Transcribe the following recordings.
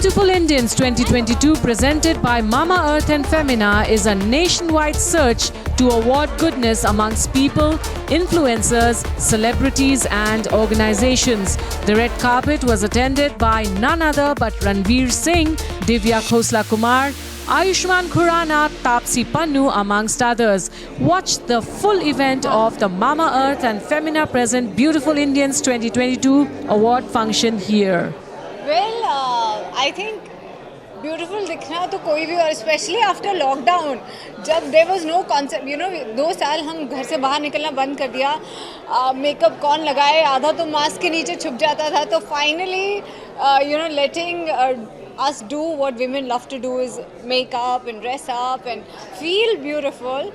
Beautiful Indians 2022 presented by Mama Earth and Femina is a nationwide search to award goodness amongst people, influencers, celebrities and organizations. The red carpet was attended by none other but Ranveer Singh, Divya Khosla Kumar, Ayushmann Khurrana, Taapsee Pannu amongst others. Watch the full event of the Mama Earth and Femina Present Beautiful Indians 2022 award function here. Well, I think beautiful दिखना तो कोई भी और specially after lockdown जब there was no concept 2 साल हम घर से बाहर निकलना बंद कर दिया मेकअप कौन लगाए आधा तो मास्क के नीचे छुप जाता था तो finally letting us do what women love to do is make up and dress up and feel beautiful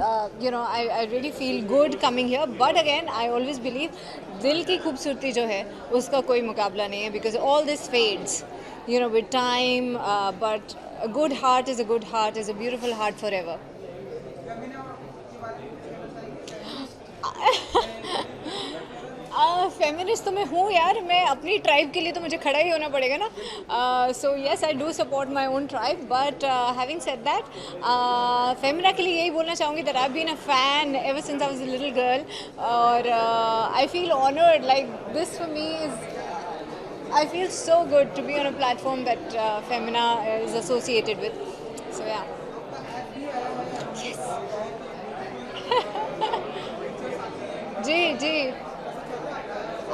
I really feel good coming here but again I always believe दिल की खूबसूरती जो है उसका कोई मुकाबला नहीं है because all this fades with time but a good heart is a good heart is a beautiful heart forever. Feminist तो मैं हूँ यार मैं अपनी ट्राइब के लिए तो मुझे खड़ा ही होना पड़ेगा ना so yes I do support my own tribe but having said that Femina के लिए यही बोलना चाहूँगी that I been a fan ever since I was a little girl और I feel honoured like this for me is I feel so good to be on a platform that Femina is associated with. So yeah. Yes. जी जी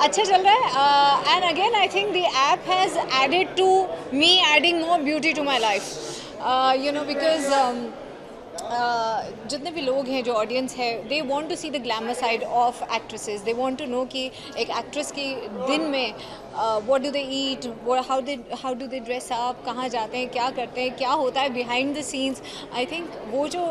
अच्छा चल रहा है and again I think the app has added to me adding more beauty to my life because जितने भी लोग हैं जो audience है they want to see the glamour side of actresses they want to know कि एक actress की दिन में what do they eat how do they dress up कहाँ जाते हैं क्या करते हैं क्या होता है behind the scenes I think वो जो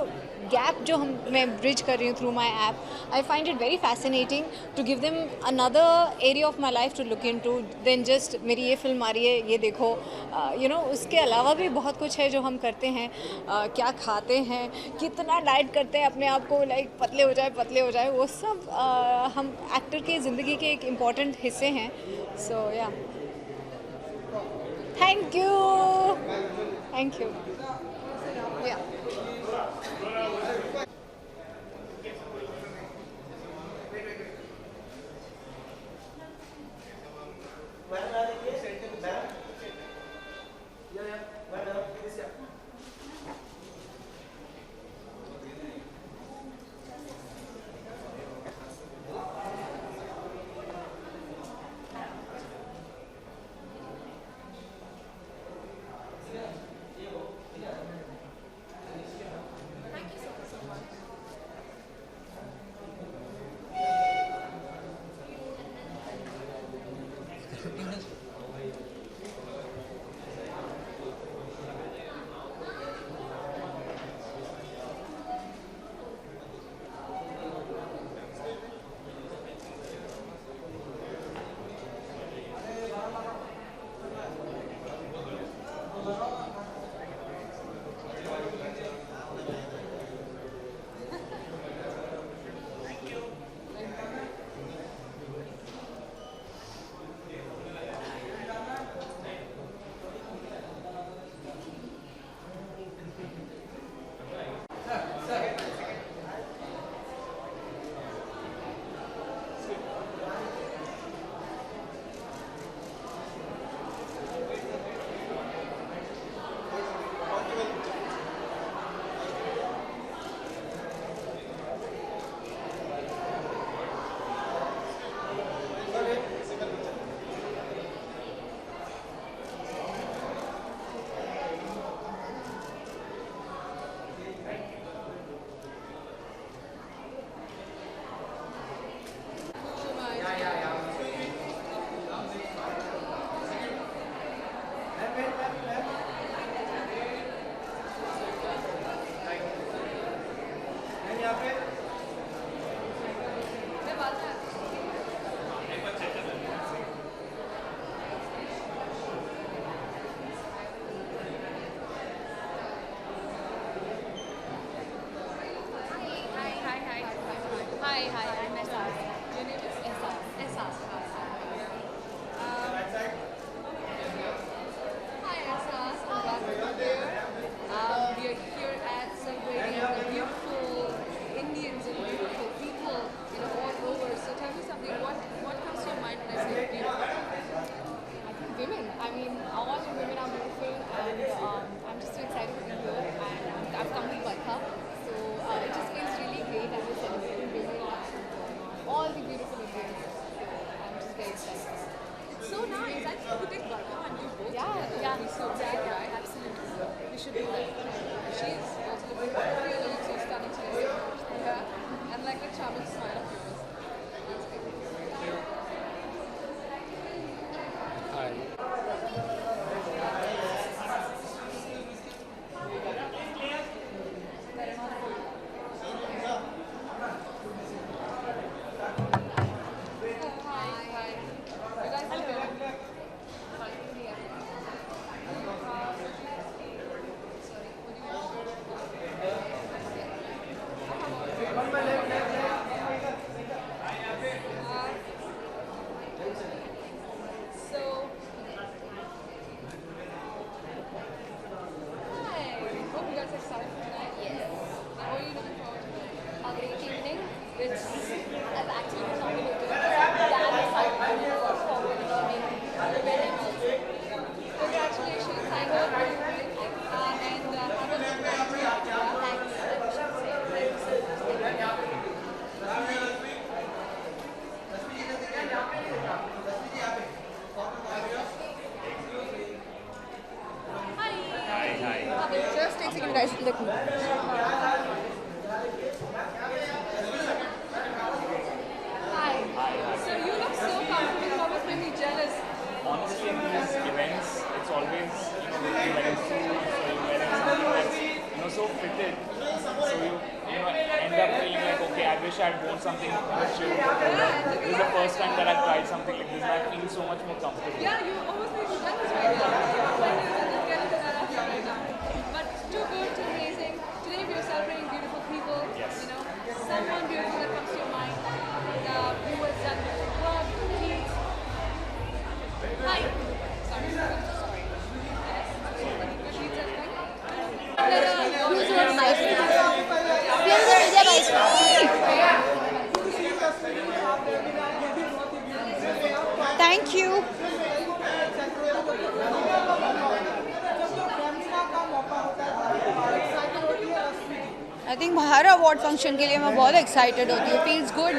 गैप जो मैं ब्रिज कर रही हूँ through my app I find it very fascinating to give them another area of my life to look into then just मेरी ये फिल्म आ रही है ये देखो उसके अलावा भी बहुत कुछ है जो हम करते हैं क्या खाते हैं कितना डाइट करते हैं अपने आप को लाइक पतले हो जाए वो सब हम एक्टर की ज़िंदगी के एक इम्पॉर्टेंट हिस्से हैं सो या थैंक यू या I mean, all women are beautiful, and I'm just so excited to be here. And I've come to Varka, so it just feels really great, and we're celebrating women and all the beautiful Indians. I'm just very excited. It's so nice. I think we take Varka and do both Yeah, together. yeah, It'll be so great, yeah, right? absolutely. We should do that. She's also looking really so stunning today. Yeah. And like the charming smile of yours. That's good. Hi. Hi. You guys are good. Hi. Sorry. What do you So, hi. Hope you guys are excited for tonight. Yes. And what are you looking forward to? A great evening, which I've actually been nominated. Dance cycle for winning rebellion also. Congratulations. Thank you. And have a good night. Thanks. Just take a second, guys. Look. Hi. So you look so comfortable. You almost made me jealous. Honestly, in these events, it's always, you're wearing suits or you're wearing something that's, so fitted. So you end up feeling like, okay, I wish I'd worn something chill. This is the first time that I've tried something like this and I feel so much more comfortable. Yeah, you almost made me jealous right now. When you just get into that outfit right now. But too good, too amazing. Today we are celebrating beautiful people. Yes. Someone beautiful that comes to your mind. Who has done work, deeds. Hi. Sorry. Sorry. Yes. Good deeds as well. Who's your maestro? Thank you. I think her award function के लिए मैं बहुत excited होती हूँ. Feels good.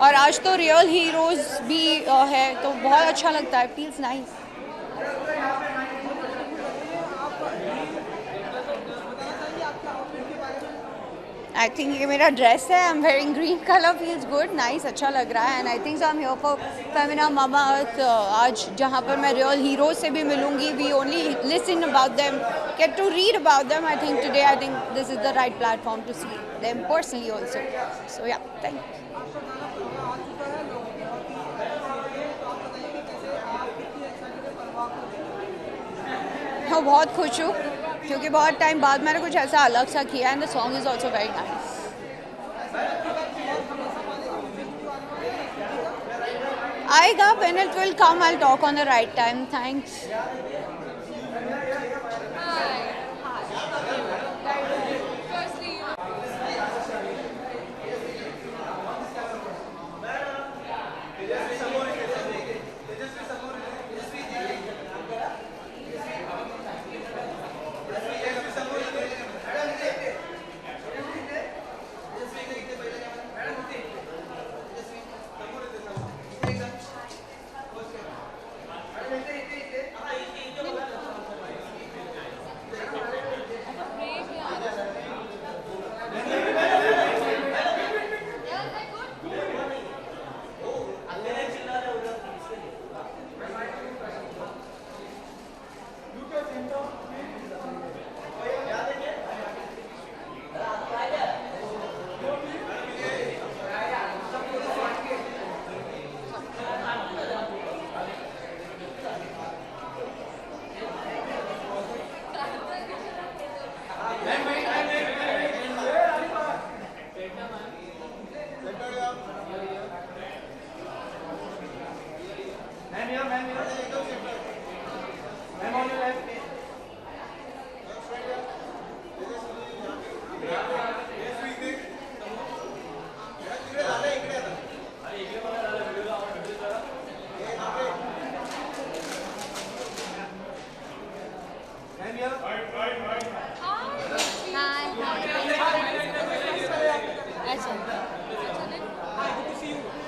और आज तो real heroes भी है तो बहुत अच्छा लगता है. Feels nice. आई थिंक ये मेरा ड्रेस है. I am wearing green colour. Feels good. Nice. अच्छा लग रहा है. And I think so I am here for Femina Mamaearth. आज जहाँ पर मैं रियल हीरो से भी मिलूंगी. We only listen about them, get to read about them. I think today I think this is the right platform to see them personally also. So ya, thank you. मैं बहुत खुश हूँ क्योंकि बहुत time बाद मैंने कुछ ऐसा अलग सा किया. And the song is also very nice. आएगा when it will come. I'll talk on the right time. Thanks. Firstly,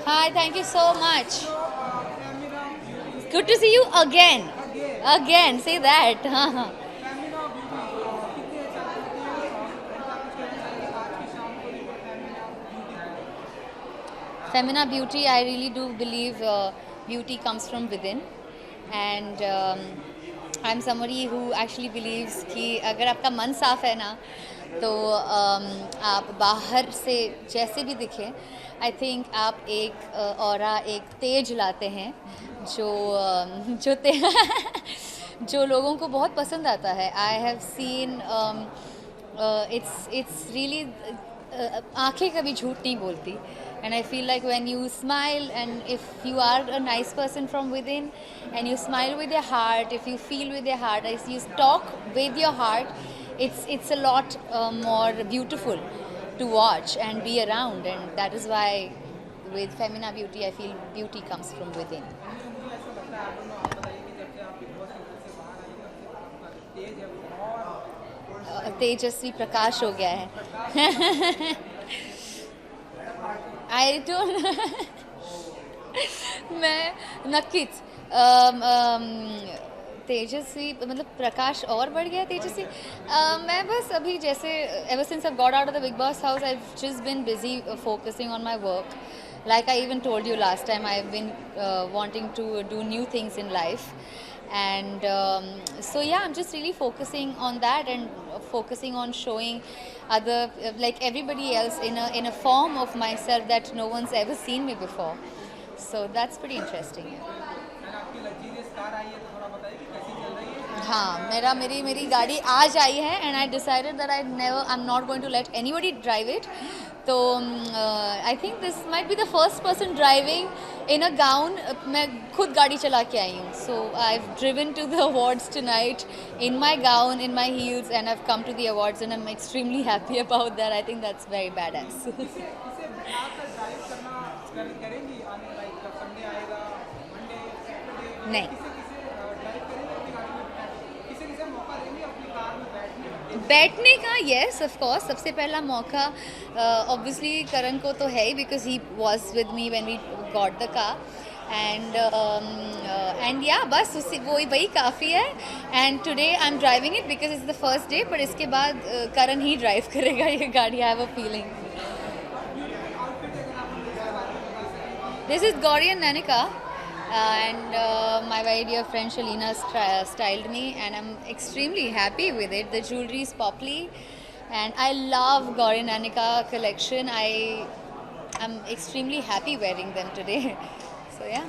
Hi, thank you so much. Good to see you again. Again, say that. Femina beauty, I really do believe beauty comes from within, and I'm somebody who actually believes कि अगर आपका मन साफ है ना तो आप बाहर से जैसे भी दिखें, I think आप एक ऑरा एक तेज लाते हैं जो जो लोगों को बहुत पसंद आता है. I have seen it's really आंखें कभी झूठ नहीं बोलती. And I feel like when you smile, and if you are a nice person from within, and you smile with your heart, if you feel with your heart, as you talk with your heart, it's a lot more beautiful to watch and be around. And that is why with Femina Beauty, I feel beauty comes from within. Tejasswi Prakash हो गया है. I don't मैं नक्कीच तेजस्वी मतलब प्रकाश और बढ़ गया तेजस्वी. मैं बस अभी जैसे ever since I've got out of the Big Boss house, I've just been busy focusing on my work. Like I even told you last time, I've been wanting to do new things in life. And so yeah, I'm just really focusing on that and focusing on showing other like everybody else in a form of myself that no one's ever seen me before. So that's pretty interesting. हाँ, मेरी गाड़ी आज आई है and I decided that I'm not going to let anybody drive it. तो I think this might be the first person driving in a gown. मैं खुद गाड़ी चला के आई हूँ. So I've driven to the awards tonight in my gown, in my heels, and I've come to the awards and I'm extremely happy about that. I think that's very badass. नहीं. बैठने का yes of course. सबसे पहला मौका obviously करण को तो है ही because he was with me when we got the car. And yeah, बस वही काफ़ी है. And today I'm driving it because it's the first day. पर इसके बाद करण ही drive करेगा ये गाड़ी. I have a feeling. This is Gauri and Nanika. And my very dear friend Shalina styled me, and I'm extremely happy with it. The jewelry is poppy, and I love Gauri Nanika collection. I'm extremely happy wearing them today. So yeah.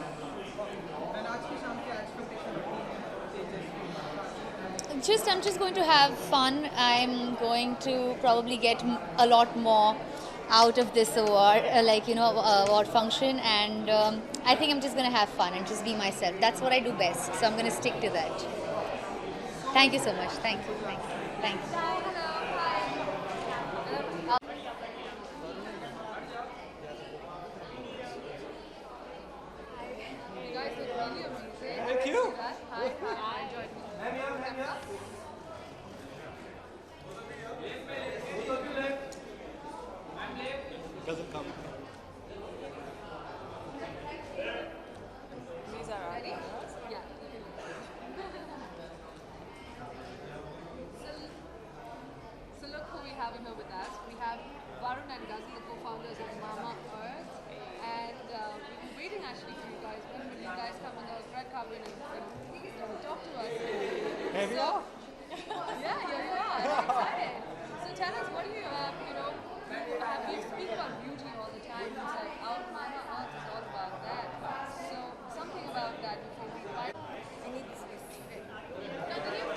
I'm just going to have fun. I'm going to probably get a lot more out of this award, award function, and I think I'm just going to have fun and just be myself. That's what I do best, so I'm going to stick to that. Thank you so much. Thank you. You guys look really amazing. Thank you. Hi. I enjoyed it. Doesn't come. Ready? Yeah. So look who we have in here with us. We have Varun and Gazi, the co-founders of Mama Earth. And we've been waiting actually for you guys. When will you guys come on the red carpet and please talk to us? Here we are. Yeah, here you are. I'm excited. So tell us, what do you, we speak about beauty all the time. It's like our Mama Earth is all about that. So something about that before we find. I need this. Continue.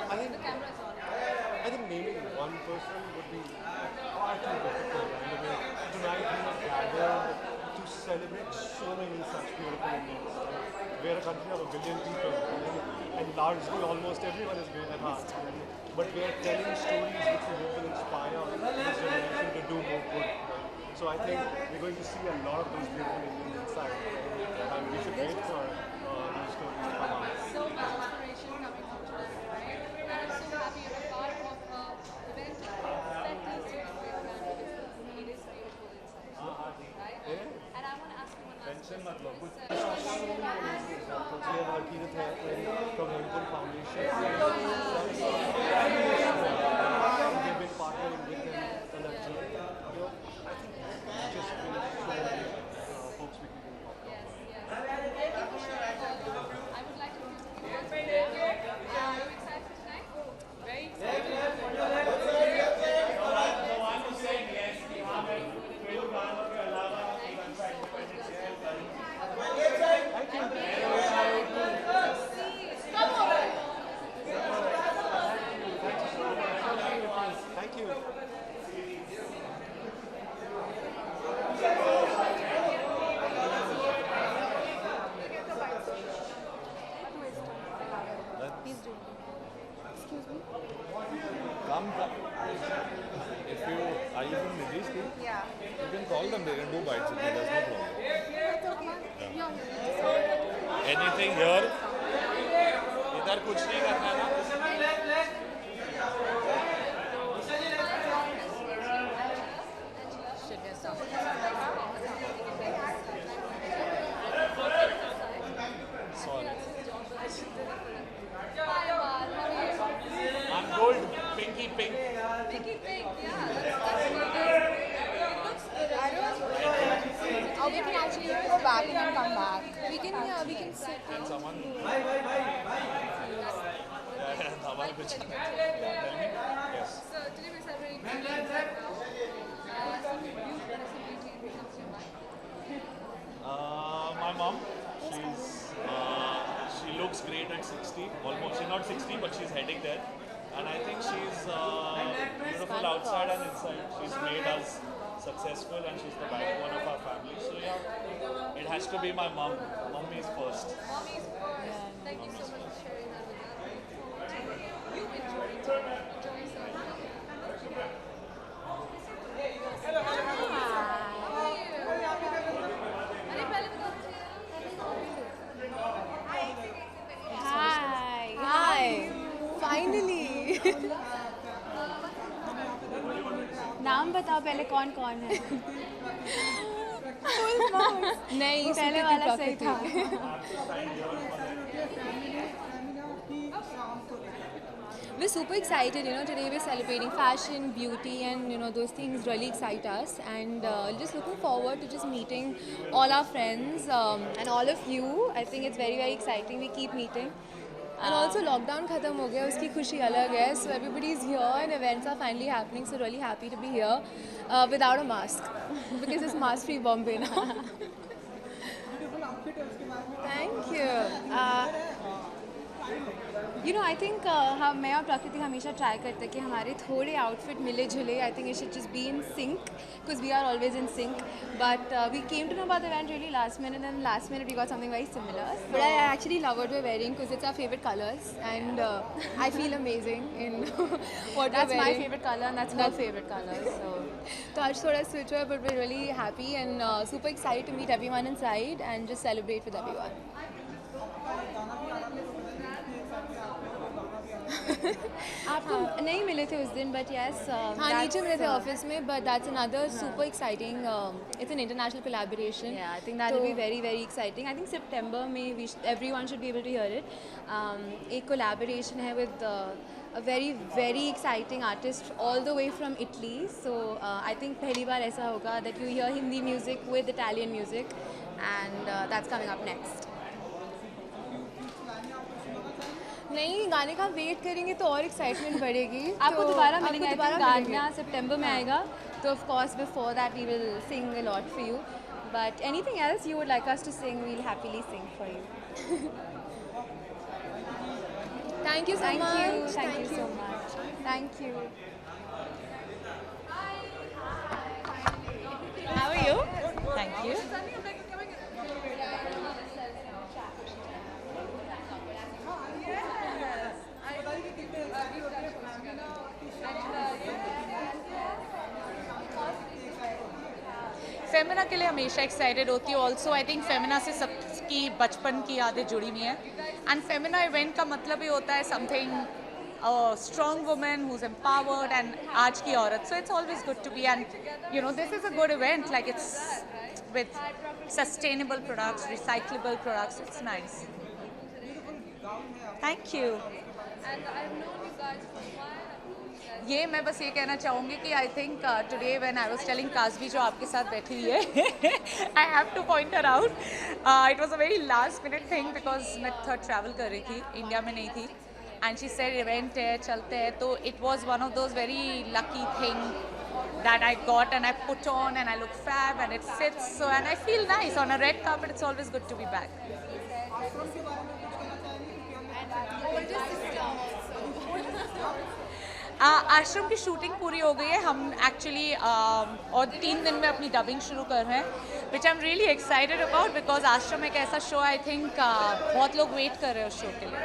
I think The camera's on. naming one person would be far too difficult. And the way tonight we are gathered to celebrate so many such beautiful events. We're a country of 1 billion people, and largely almost everyone is great at heart. But we are telling stories which we hope will inspire this generation to do more good. So I think we're going to see a lot of those beautiful Indians inside, and we should wait for those stories to come out. So we have Harkeerat from Hemkund Foundation. We've been partnering with them on that journey. You know, I think just been so many folks we can talk about. I would like to give you are you excited tonight? Very excited. Thank you. Come. If you are you from Middle East? Yeah. You can call them. They can do bites with me. There's no problem. Anything here? इधर कुछ नहीं करना है ना? Sorry. I'm gold, pinky pink. Pinky pink, yeah. That's good. Looks good. Or we can actually go back and then come back. We can sit. And someone. Someone which. Tell me. Yes. So today we're celebrating Valentine's Day now. Some beautiful celebrity comes to your mind. My mom. She looks great at 60. Almost. She's not 60, but she's heading there. And I think she's beautiful outside and inside. She's made us successful and she's the backbone of our family. So yeah, it has to be my mom. Mommy is first. Mommy's first. Thank you so much for sharing that with us. You enjoy yourself. अरे पहले बताओ Hi. Finally. नाम बताओ पहले कौन कौन है नहीं पहले वाला सही था We're super excited, today we're celebrating fashion, beauty and, those things really excite us and just looking forward to just meeting all our friends and all of you. I think it's very, very exciting. We keep meeting. And also lockdown khatam ho gaya, uski khushi alag hai. So everybody is here and events are finally happening. So really happy to be here without a mask because it's mask free Bombay now. Thank you. I think मैं और प्रकृति हमेशा try करते हैं कि हमारे थोड़े outfit मिले जुले. I think it should just be in sync because we are always in sync. But we came to know about the event really last minute and last minute we got something very similar. But I actually love what we're wearing because it's our favorite colors and I feel amazing in what that's we're wearing. That's my favorite color and that's her favorite color. So आज थोड़ा switch हुआ but we're really happy and super excited to meet everyone inside and just celebrate with everyone. आपको नहीं मिले थे उस दिन but yes हाँ नीचे मिले थे ऑफिस में but that's another super exciting it's an international collaboration I think that will be very very exciting I think सितंबर में everyone should be able to hear it एक कोलैबोरेशन है with a very very exciting artist all the way from Italy so I think पहली बार ऐसा होगा that you hear Hindi music with Italian music and that's coming up next. नहीं गाने का wait करेंगे तो और एक्साइटमेंट बढ़ेगी आपको दोबारा मिलेंगे गाना सितंबर में आएगा तो of course before that we will sing a lot for you but anything else you would like us to sing we will happily sing for you thank you so much thank you so much thank you how are you thank you Femina के लिए हमेशा excited होती है also I think Femina से सबकी बचपन की यादें जुड़ी हुई हैं एंड फेमिना इवेंट का मतलब ही होता है something strong women who is empowered and आज की औरत so it's always good to be and this is a good event like it's with sustainable products recyclable products it's nice thank you. And I've known you guys for a while. I've known you guys. ये मैं बस ये कहना चाहूँगी कि I think today when I was telling Kajvi जो आपके साथ बैठी हुई है, I have to point her out, it was a very last minute thing because मैं थर्ड ट्रैवल कर रही थी, इंडिया में नहीं थी, एंड शी सेड इवेंट है चलते हैं, तो it was one of those very lucky thing that I got and I put on and I look fab and it fits, so and I feel nice on a red carpet. It's always good to be back. Older sister also. आश्रम की shooting पूरी हो गई है, हम actually और 3 दिन में अपनी डबिंग शुरू कर रहे हैं, which I am really excited about because Aashram एक ऐसा शो आई थिंक बहुत लोग वेट कर रहे हैं उस शो के लिए।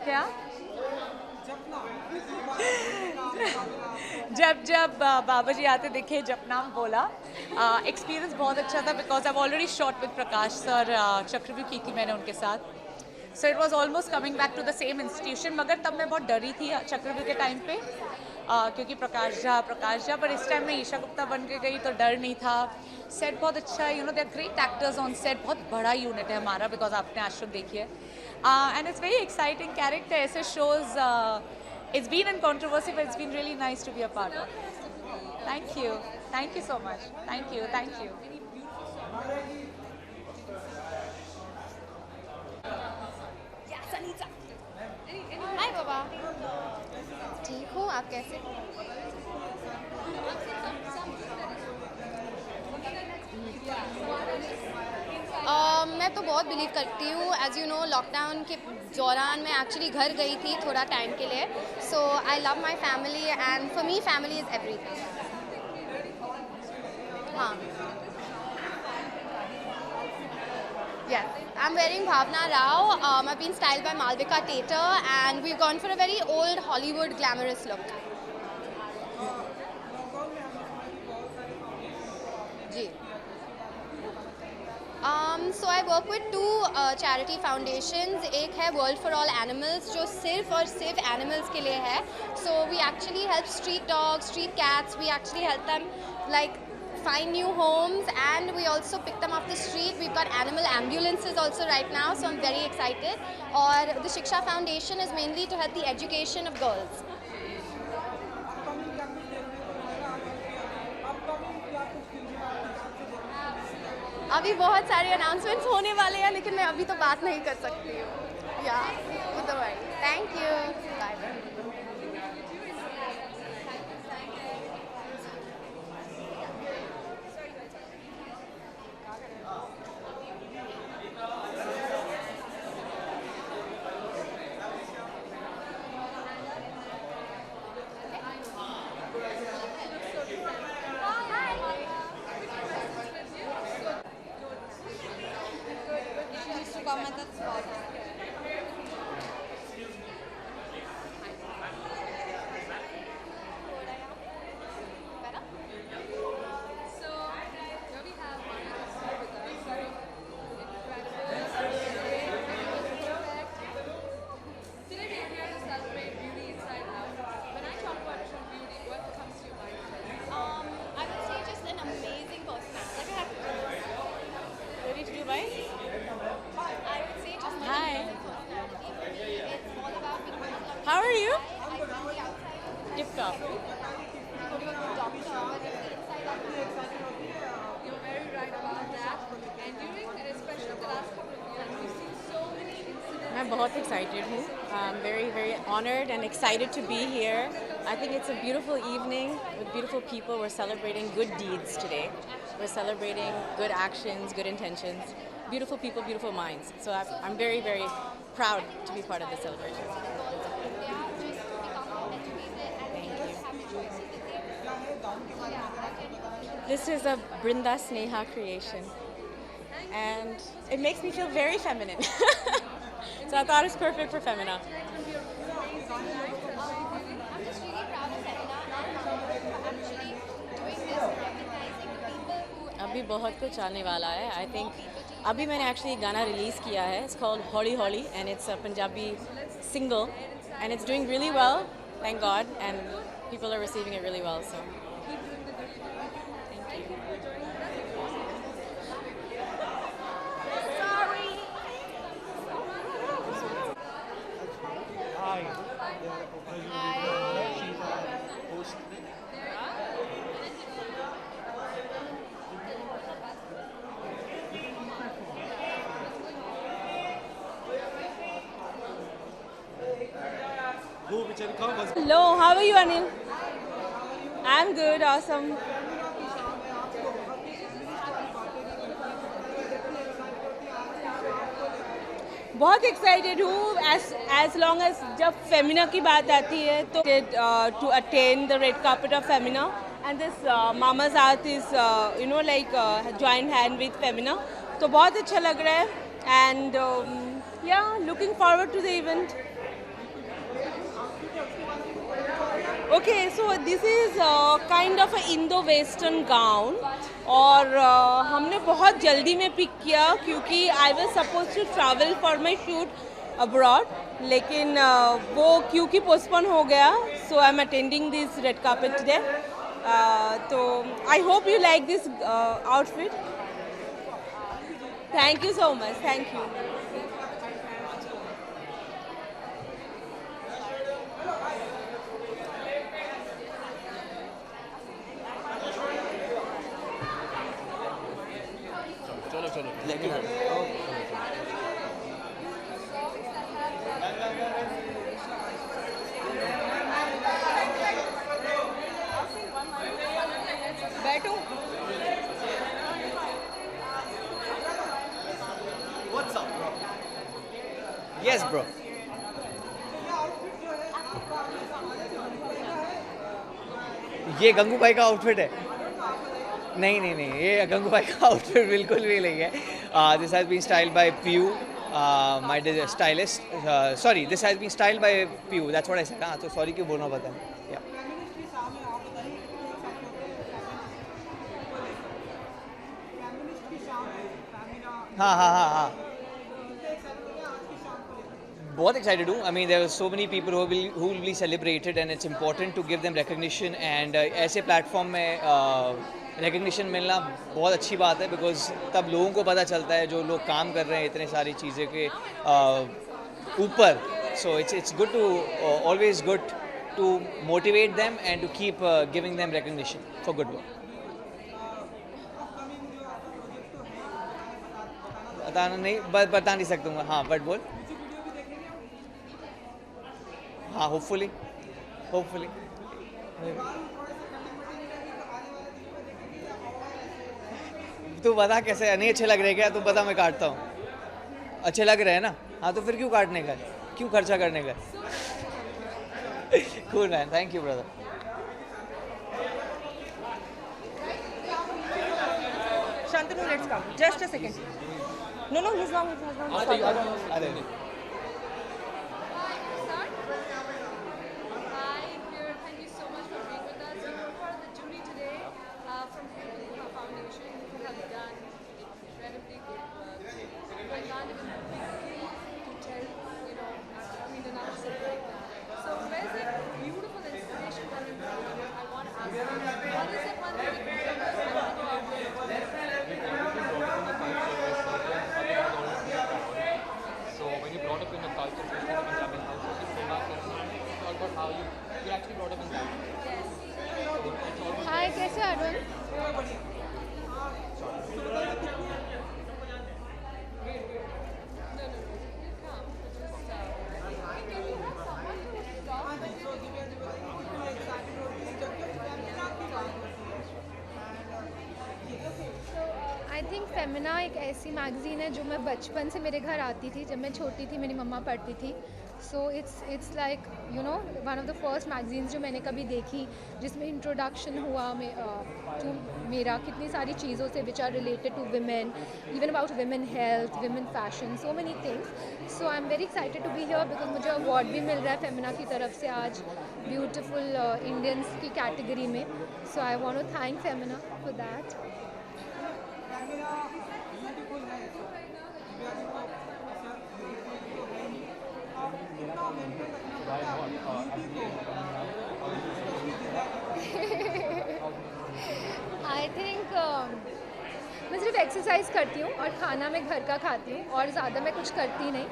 क्या जब बाबा जी आते दिखे, जब नाम बोला, एक्सपीरियंस बहुत अच्छा था because I already shot with Prakash sir, Chakravyuh की थी मैंने उनके साथ, so it was almost coming back to the same institution, मगर तब मैं बहुत डरी थी चक्रव्यूह के टाइम पे, क्योंकि प्रकाश झा, पर इस टाइम मैं ईशा गुप्ता बन के गई तो डर नहीं था। सेट बहुत अच्छा है, you know they are great actors on set, बहुत बड़ा यूनिट है हमारा बिकॉज आपने आश्रम देखी है, and it's very exciting character, ऐसे shows it's been in controversy but it's been really nice to be a part of. Thank you so much, thank you. Yes, Anita. Hi, Baba. ठीक हो आप कैसे? मैं तो बहुत बिलीव करती हूँ, एज यू नो लॉकडाउन के दौरान मैं एक्चुअली घर गई थी थोड़ा टाइम के लिए, so I love my family and for me family is everything. हाँ, yes, I'm wearing Bhavna Rao. I've been styled by Malvika Tater and we've gone for a very old Hollywood glamorous look. जी. So I work with 2 charity foundations. एक है World for All Animals जो सिर्फ और सिर्फ animals के लिए है. So we actually help street dogs, street cats. We actually help them like find new homes and we also pick them off the street. We've got animal ambulances also right now, so I'm very excited. और the Shiksha Foundation is mainly to help the education of girls. अभी बहुत सारे announcements होने वाले हैं लेकिन मैं अभी तो बात नहीं कर सकती हूँ। Yeah thank you, bye. How are you? Tip top. You're very right about that. And during, especially the last couple of years, we've seen so many incidents. मैं बहुत excited हूँ. I'm very, very honored and excited to be here. I think it's a beautiful evening with beautiful people. We're celebrating good deeds today. We're celebrating good actions, good intentions, beautiful people, beautiful minds. So I'm very, very proud to be part of this celebration. This is a Brinda Sneha creation and it makes me feel very feminine. So I thought it's perfect for Femina. अभी बहुत कुछ आने वाला है. I think अभी मैंने actually गाना release किया है. It's called Holi Holi and it's a Punjabi single and it's doing really well, thank God, and people are receiving it really well. So Hello, how are you, Anil? I'm good, awesome. बहुत excited हूँ as long as जब Femina की बात आती है तो to attend the red carpet of Femina and this Mamaearth is you know like joint hand with Femina, तो बहुत अच्छा लग रहा है and yeah looking forward to the event. Okay, so this is kind of a Indo-Western gown और हमने बहुत जल्दी में पिक किया क्योंकि I was supposed to travel for my shoot abroad, लेकिन वो क्योंकि postpone हो गया, so I'm attending this red carpet today. तो I hope you like this outfit. Thank you so much. Thank you. बैठो. What's up, bro? Yes, bro. ये गंगू भाई का आउटफिट है. नहीं, ये गंगू भाई का आउटफिट बिल्कुल भी नहीं है. This has been styled by Piyu, my stylist. Sorry, this has been styled by Piyu. That's what I said. हाँ, तो सॉरी क्यों बोलना पता है. हाँ. बहुत एक्साइटेड हूँ. I mean there are so many people who will be celebrated and it's important to give them recognition and ऐसे प्लेटफॉर्म में रिकग्निशन मिलना बहुत अच्छी बात है बिकॉज तब लोगों को पता चलता है जो लोग काम कर रहे हैं इतने सारी चीज़ें के ऊपर. So it's good to always good to motivate them and to keep giving them recognition for good work. बता नहीं सकता. हाँ, बट बोल. हाँ, होपफुली. तू बता कैसे नहीं अच्छे लग रहे क्या? तू बता, मैं काटता हूँ. अच्छे लग रहे हैं ना? हाँ, तो फिर क्यों काटने का, क्यों खर्चा करने का? Cool man, thank you brother. Shantanu, let's come. Just a second. No, he's not. अरे Hi, dear. Thank you so much for being with us. You are part of the jury today from Heritage Foundation. You have done incredibly good work. I can't even begin to tell, you know, after Queen Anna like that. So where's that beautiful inspiration coming from? I want to ask you, what is it one thing you So when you brought up in a culture, especially in Tamil household, it's all about how you actually brought up in that. Yes. Hi, कैसे Arun? I think Femina एक ऐसी magazine है जो मैं बचपन से मेरे घर आती थी. जब मैं छोटी थी मेरी मम्मा पढ़ती थी. So it's like you know one of the first magazines जो मैंने कभी देखी जिसमें इंट्रोडक्शन हुआ टू मेरा कितनी सारी चीज़ों से which are related to women, even about women health, women fashion, so many things. So I am very excited to be here because मुझे अवार्ड भी मिल रहा है फेमिना की तरफ से आज ब्यूटिफुल इंडियंस की कैटेगरी में. So I want to thank Femina for that. I think मैं सिर्फ एक्सरसाइज करती हूँ और खाना मैं घर का खाती हूँ और ज़्यादा मैं कुछ करती नहीं.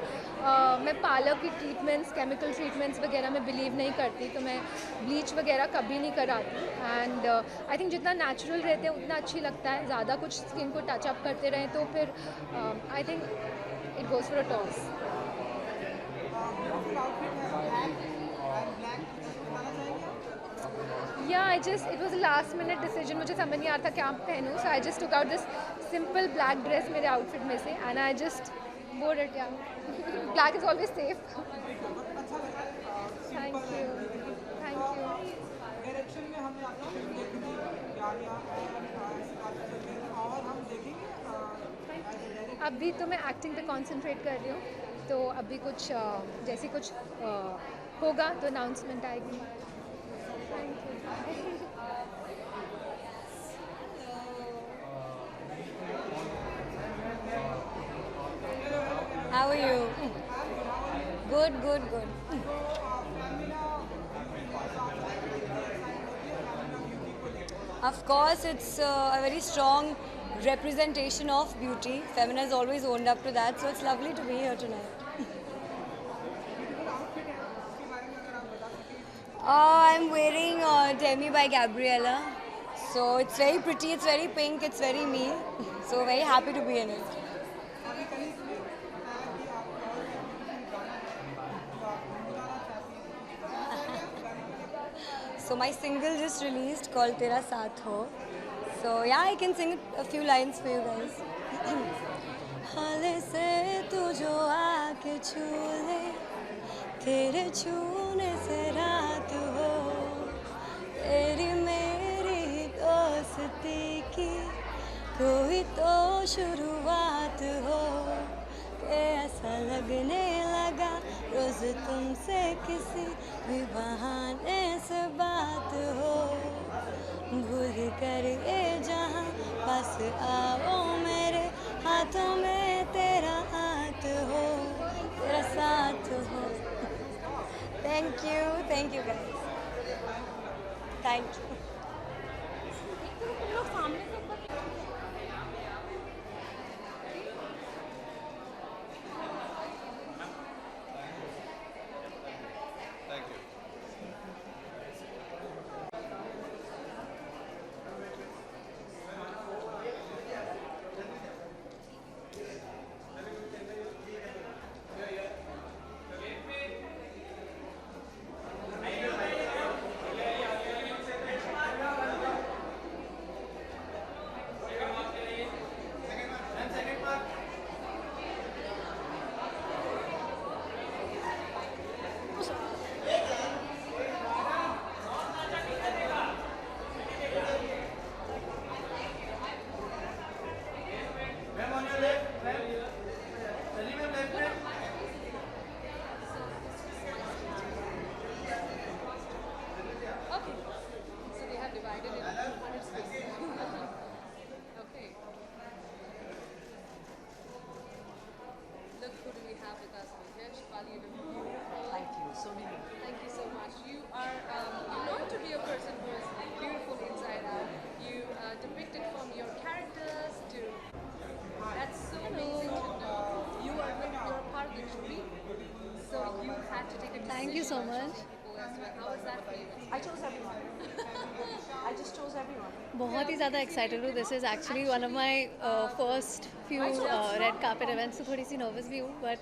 मैं पार्लर की ट्रीटमेंट्स, केमिकल ट्रीटमेंट्स वगैरह में बिलीव नहीं करती, तो मैं ब्लीच वगैरह कभी नहीं कराती. एंड आई थिंक जितना नेचुरल रहते हैं उतना अच्छी लगता है. ज़्यादा कुछ स्किन को टचअप करते रहें तो फिर I think it goes for a toss. Yeah, it was a last minute decision. मुझे समझ नहीं आ रहा था क्या पहनूं, so I just took out this simple black dress मेरे outfit में से and I just wore it. Yeah, black is always safe. Thank you. Direction में हमने आपकी फिल्म देखी थी यार और हम देखेंगे अभी तो मैं एक्टिंग पे कंसंट्रेट कर रही हूँ, तो अभी कुछ जैसे कुछ होगा तो अनाउंसमेंट आएगी. How are you? Good. Of course, it's a very strong representation of beauty. Femina has always owned up to that, so it's lovely to be here tonight. I'm wearing Demi by Gabriella. So it's very pretty, it's very pink, it's very me. So very happy to be in it. So my single just released called Tera Saath Ho. So yeah, I can sing a few lines for you guys. हाले से तू जो आके छू ले, तेरे छूने से रात हो, तेरी मेरी दोस्ती की कोई तो शुरुआत हो, के ऐसा लगने लगा रोज तुमसे किसी भी बहाने से बात हो, भूल कर ये जहाँ पास आओ मेरे हाथों में तेरा हाथ हो, तेरा साथ हो. Thank you guys. Thank you. Thank you so much. How was that for you? I chose everyone. I just chose everyone. बहुत ही ज़्यादा excited हूँ. This is actually one of my first few red carpet events. So थोड़ी सी nervous भी हूँ, but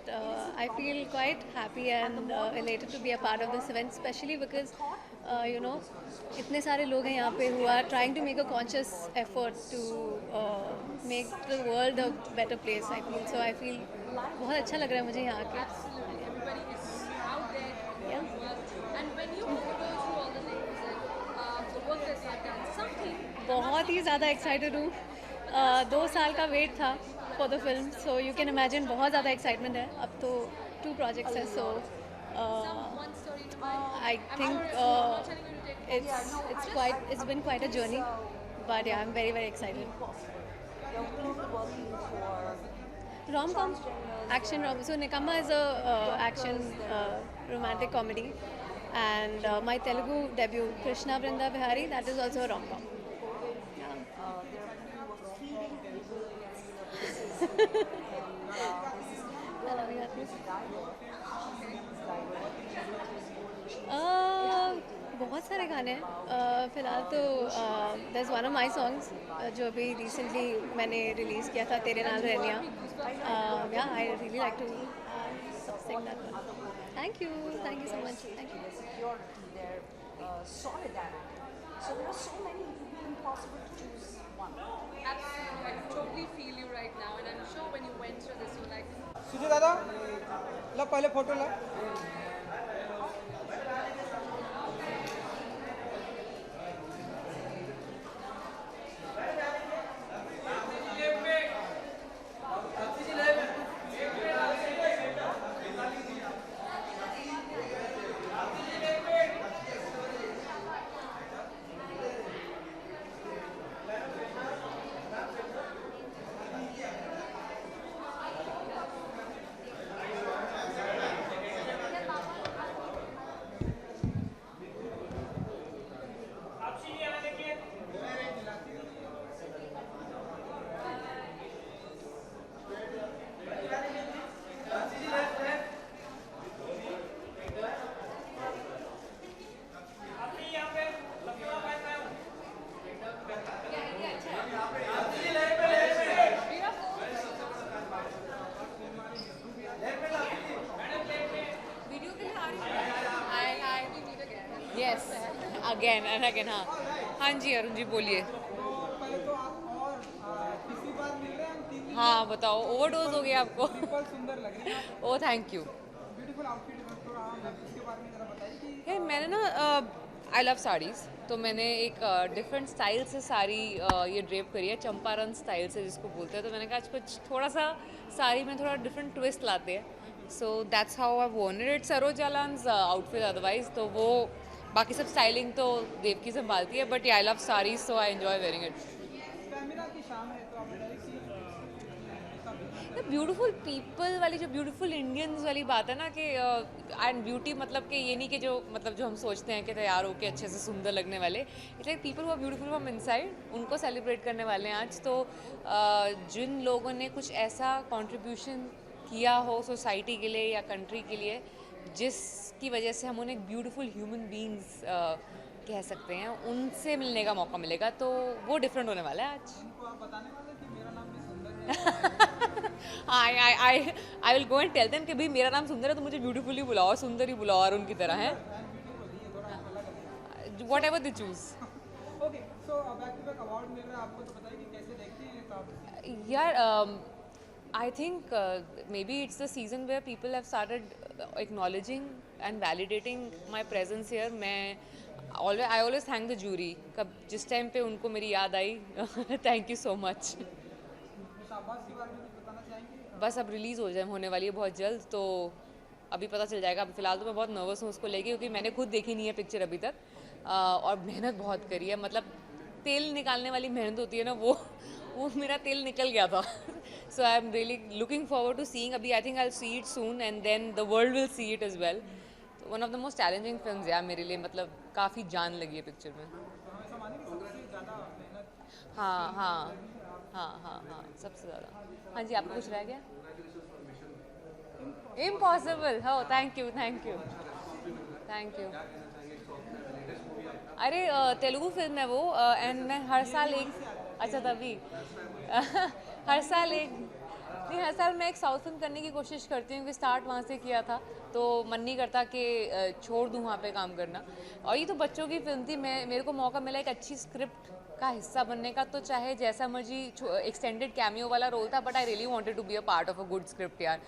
I feel quite happy and elated to be a part of this event, especially because you know इतने सारे लोग हैं यहाँ पे who are trying to make a conscious effort to make the world a better place. I feel so. I feel बहुत अच्छा लग रहा है मुझे यहाँ आके. Absolutely. Everybody is out there. Yeah. And when you go through all the things and the work that you've done, something. बहुत ही ज़्यादा एक्साइटेड हूँ. 2 साल का वेट था for the film, so you can imagine बहुत ज़्यादा एक्साइटमेंट है. अब तो 2 प्रोजेक्ट्स हैं, so I think it's been quite a journey, but yeah, I'm very excited. Rom-com, action rom. So Nikama is a action romantic comedy, and my Telugu debut Krishna Vrinda Bihari, that is also a rom-com. बहुत सारे गाने हैं. फ़िलहाल तो there's one of my songs जो अभी recently मैंने release किया था, तेरे नाल रहनिया. Yeah, I really like to sing that one. Thank you so much. Thank you. Their solidarity. So there are so many, it would be impossible to choose one. Absolutely, I totally feel you right now, and I'm sure when you went through this, you're like, Sujay दादा ला पहले photo ला yes again and again हाँ हाँ जी अरुण जी बोलिए पहले तो आप और तीसरी बार मिल रहे हैं हम तीन हाँ बताओ ओवरडोज हो गया आपको बिल्कुल सुंदर लग रही है ओ थैंक यू ब्यूटीफुल आउटफिट थोड़ा हम इसके बारे में जरा बताइए कि यार मैंने ना आई लव साड़ीज़ तो मैंने एक डिफरेंट स्टाइल से साड़ी ये ड्रेप करी है चंपारण स्टाइल से जिसको बोलते हैं तो मैंने कहा आज कुछ थोड़ा सा साड़ी में थोड़ा डिफरेंट ट्विस्ट लाते हैं so that's how I want it Saroj Jalan's outfit otherwise तो वो बाकी सब स्टाइलिंग तो देवकी संभालती है but I love saris so I enjoy wearing it camera की शान है तो आप बताइए कि ब्यूटीफुल पीपल वाली जो ब्यूटीफुल इंडियंस वाली बात है ना कि एंड ब्यूटी मतलब कि ये नहीं कि जो मतलब जो हम सोचते हैं कि तैयार होकर अच्छे से सुंदर लगने वाले it's like people who are beautiful from inside उनको सेलिब्रेट करने वाले हैं आज तो जिन लोगों ने कुछ ऐसा कंट्रीब्यूशन किया हो सोसाइटी के लिए या कंट्री के लिए जिसकी वजह से हम उन्हें एक ब्यूटीफुल ह्यूमन बींग्स कह सकते हैं उनसे मिलने का मौका मिलेगा तो वो डिफरेंट होने वाला है आज उनको आप बताने वाले कि मेरा नाम भी सुंदर है I will go and tell them कि भाई मेरा नाम सुंदर है तो मुझे ब्यूटीफुल ही बुलाओ सुंदर ही बुलाओ और उनकी तरह है whatever they choose okay so back to back award मिल रहा है आपको तो बताइए कि कैसे देखते हैं तो आप यार I think maybe it's the season where people have started acknowledging and validating my presence here. I always thank the jury. कब जिस टाइम पे उनको मेरी याद आई thank you so much. शाबाश के बारे में कुछ बताना चाहेंगे बस अब रिलीज़ हो जाए होने वाली है बहुत जल्द तो अभी पता चल जाएगा अभी फ़िलहाल तो मैं बहुत नर्वस हूँ उसको लेके क्योंकि मैंने खुद देखी नहीं है पिक्चर अभी तक और मेहनत बहुत करी है मतलब तेल निकालने वाली मेहनत होती है ना वो मेरा तेल निकल गया था so I am really looking forward to seeing अभी I think I will see it soon and then the world will see it as well one of the most challenging films यार मेरे लिए मतलब काफ़ी जान लगी है पिक्चर में हाँ हाँ हाँ हाँ हाँ सबसे ज़्यादा हाँ जी आपको कुछ रह गया इम्पॉसिबल हो थैंक यू अरे तेलुगु फिल्म है वो एंड मैं हर साल एक अच्छा तभी हर साल मैं एक साउथ फिल्म करने की कोशिश करती हूँ कि स्टार्ट वहाँ से किया था तो मन नहीं करता कि छोड़ दूँ वहाँ पे काम करना और ये तो बच्चों की फिल्म थी मेरे को मौका मिला एक अच्छी स्क्रिप्ट का हिस्सा बनने का तो चाहे जैसा मर्जी एक्सटेंडेड कैमियो वाला रोल था but I really wanted to be a part of a good script यार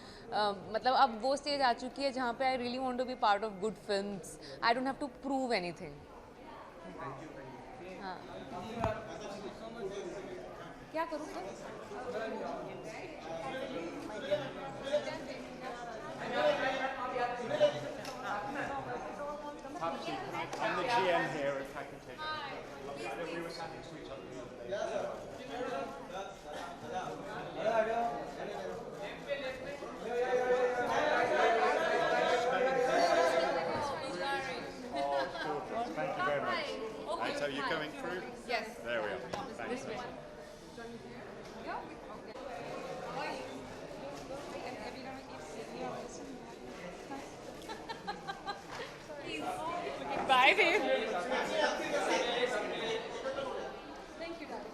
मतलब अब वो स्टेज आ चुकी है जहाँ पे I really want to be part of good films I don't have to prove anything हाँ क्या करूँ I'm the GM here, if I can take it. We were sat next to each other. Thank you very much. Right, so you're coming through? Yes. There we are. Thanks. Bye, babe. Thank you, darling.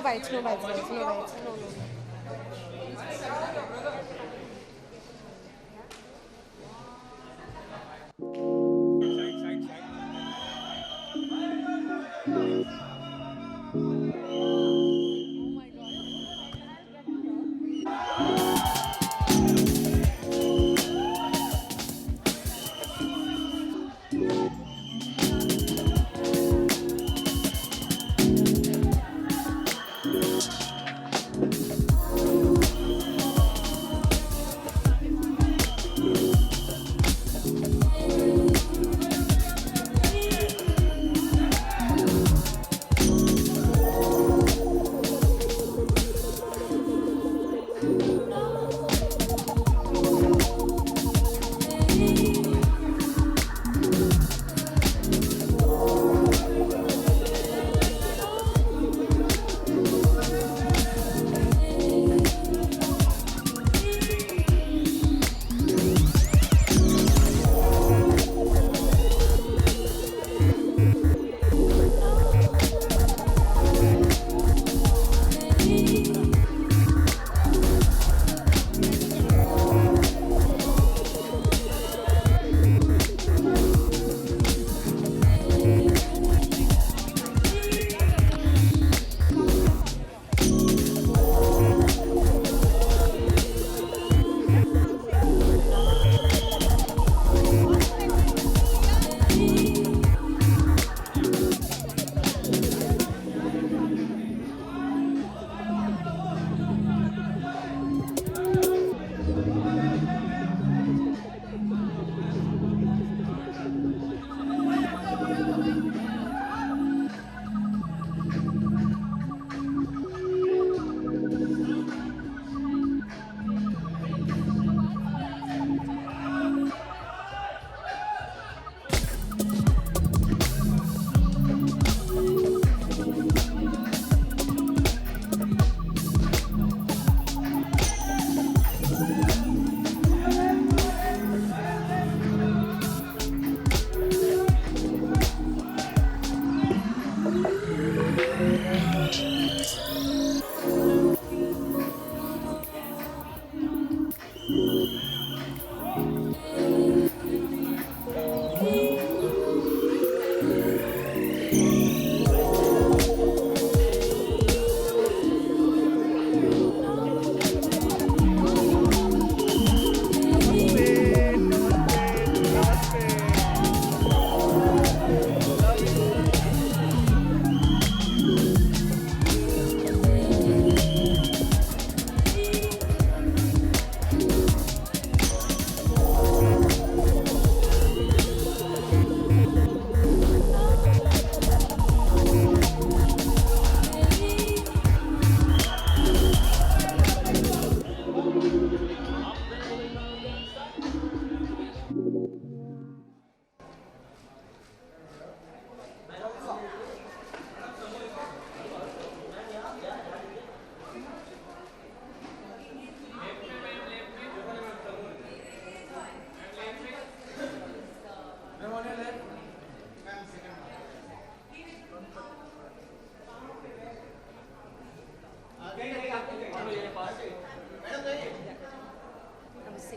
bites, no bites, guys. No bites. No, no.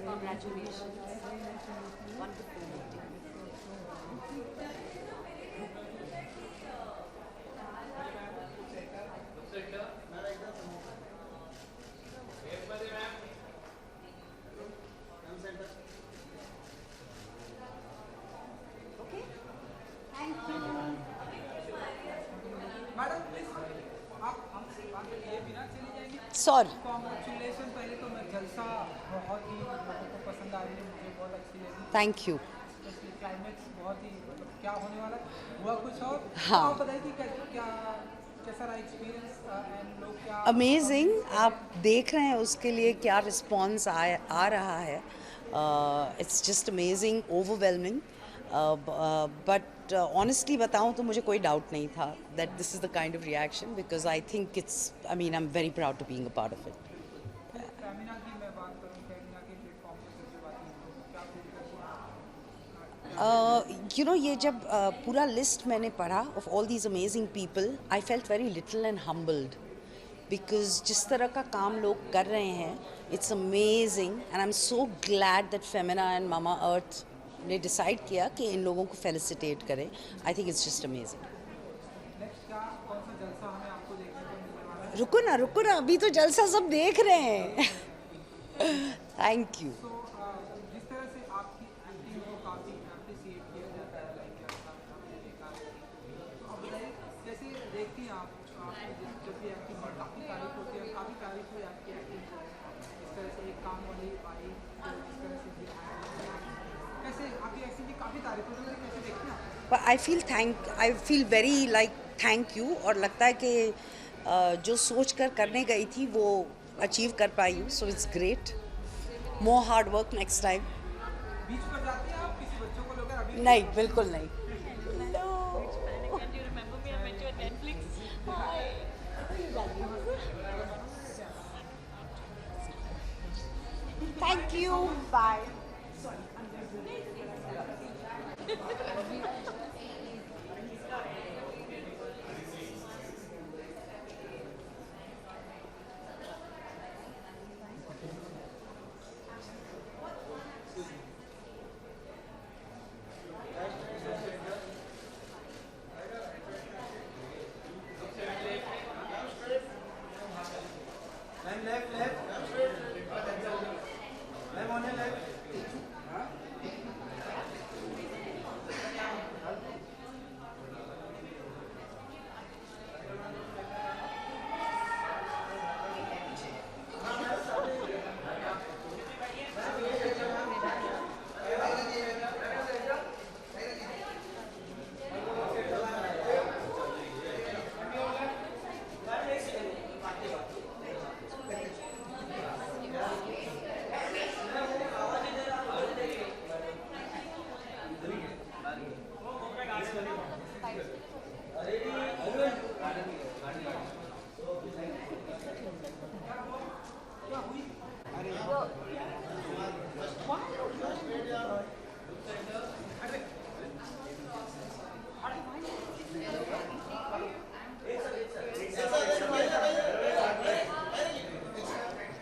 Congratulations. Wonderful meeting. Okay? Thank you. Madam please आप हमसे बात ये बिना चली जाएंगी Sorry. Congratulation पहले तो मैं जलसा बहुत ही लोगों को पसंद आ रही है मुझे बहुत अच्छी लगी Thank you. क्लाइमेक्स बहुत ही मतलब क्या होने वाला है हुआ कुछ और हाँ। आप बताइए कि क्या कैसा रहा एक्सपीरियंस एंड लोग क्या अमेजिंग आप देख रहे हैं उसके लिए क्या रिस्पॉन्स आ रहा है it's just amazing overwhelming but honestly बताऊं तो मुझे कोई डाउट नहीं था that this is the kind of reaction because I think it's I mean I am very proud to being a part of it Femina की मैं बात करूं फेमिना के प्लेटफॉर्म पे सबसे बात नहीं क्या यू नो ये जब पूरा लिस्ट मैंने पढ़ा of all these amazing people I felt very little and humbled because जिस तरह का काम लोग कर रहे हैं it's amazing and I am so glad that Femina and Mamaearth ने डिसाइड किया कि इन लोगों को फेलिसिटेट करें. I think it's just amazing. रुको ना अभी तो जलसा सब देख रहे हैं. Thank you. जिस तरह से आपकी एक्टिंग को काफ़ी अप्रिशिएट किया जाता है, तो अब जैसे देखती हैं आप जब भी एक्टिंग में काफ़ी तारीफ होती है, काफ़ी तारीफ हुई आपकी एक्टिंग को. इस तरह से एक काम वाली आई, इस तरह से कैसे आपकी एक्टिंग की काफ़ी तारीफ होती है, कैसे देखते हैं आप? I feel very like thank you. और लगता है कि जो सोच कर करने गई थी वो अचीव कर पाई हूँ. So it's great. More hard work next time. Beach पर जाती हैं आप किसी बच्चों को लेकर? अभी नहीं, बिल्कुल नहीं. Thank you. Bye.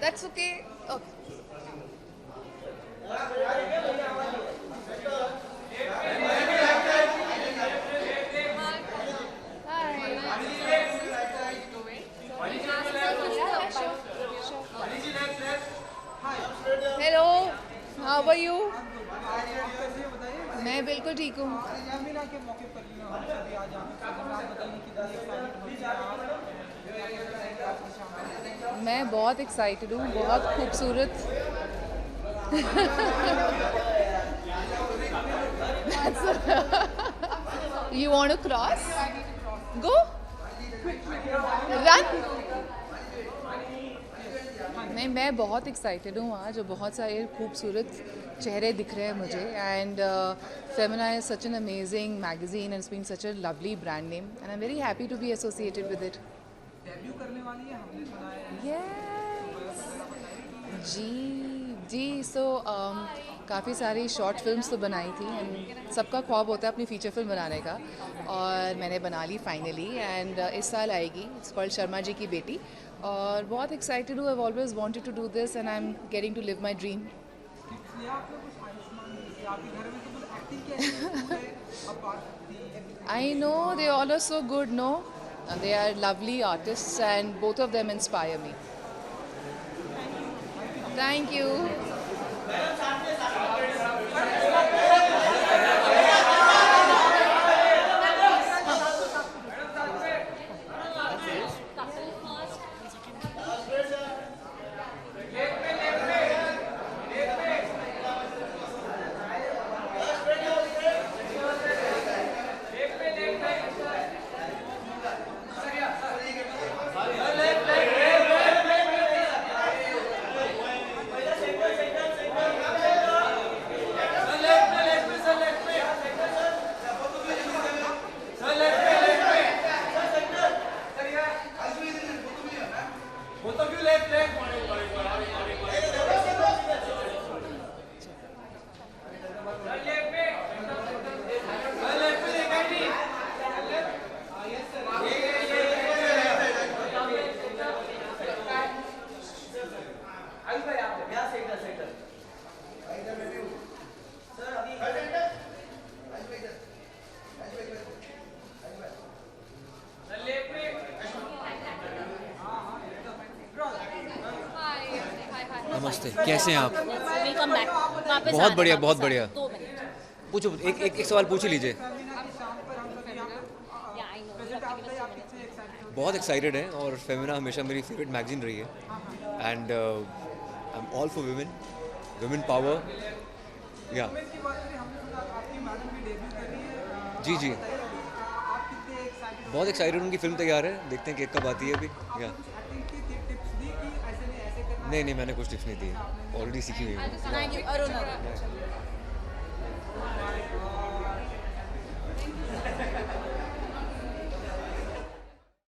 That's okay. Okay. Hello. How are you? मैं बिल्कुल ठीक हूँ. यामिना के मौके पर हम सभी आज आप बताइए कितनी एक्साइटेड होती हैं. मैं बहुत एक्साइटेड हूँ, बहुत खूबसूरत. You want to cross? Go. Run. नहीं, मैं बहुत एक्साइटेड हूँ आज. बहुत सारे खूबसूरत चेहरे दिख रहे हैं मुझे. And Femina is such an amazing magazine and it's been such a lovely brand name and I am very happy to be associated with it. Debut करने वाली है, हमने सुना है. जी. सो काफ़ी सारी शॉर्ट फिल्म्स तो बनाई थी एंड सबका ख्वाब होता है अपनी फ़ीचर फिल्म बनाने का. और मैंने बना ली फाइनली एंड इस साल आएगी. इट्स कॉल्ड शर्मा जी की बेटी. और बहुत एक्साइटेड हूँ. I have always wanted to do this and I am getting to live my dream. I know they all are so good, no? And they are lovely artists and both of them inspire me. Thank you. नमस्ते, कैसे हैं आप? Welcome back वापस बहुत आ बढ़िया, रहे हैं बहुत वापस बढ़िया। आ- 2 मिनट पूछो, एक सवाल पूछ ही लीजिए। बहुत एक्साइटेड है और फेमिना हमेशा मेरी फेवरेट मैगजीन रही है and I am all for women, women power. या जी जी, बहुत एक्साइटेड, उनकी फिल्म तैयार है, देखते हैं कि कब आती है अभी। या नहीं, मैंने कुछ टिप्स नहीं दी, ऑलरेडी सीखी हुई है। Thank you Arun.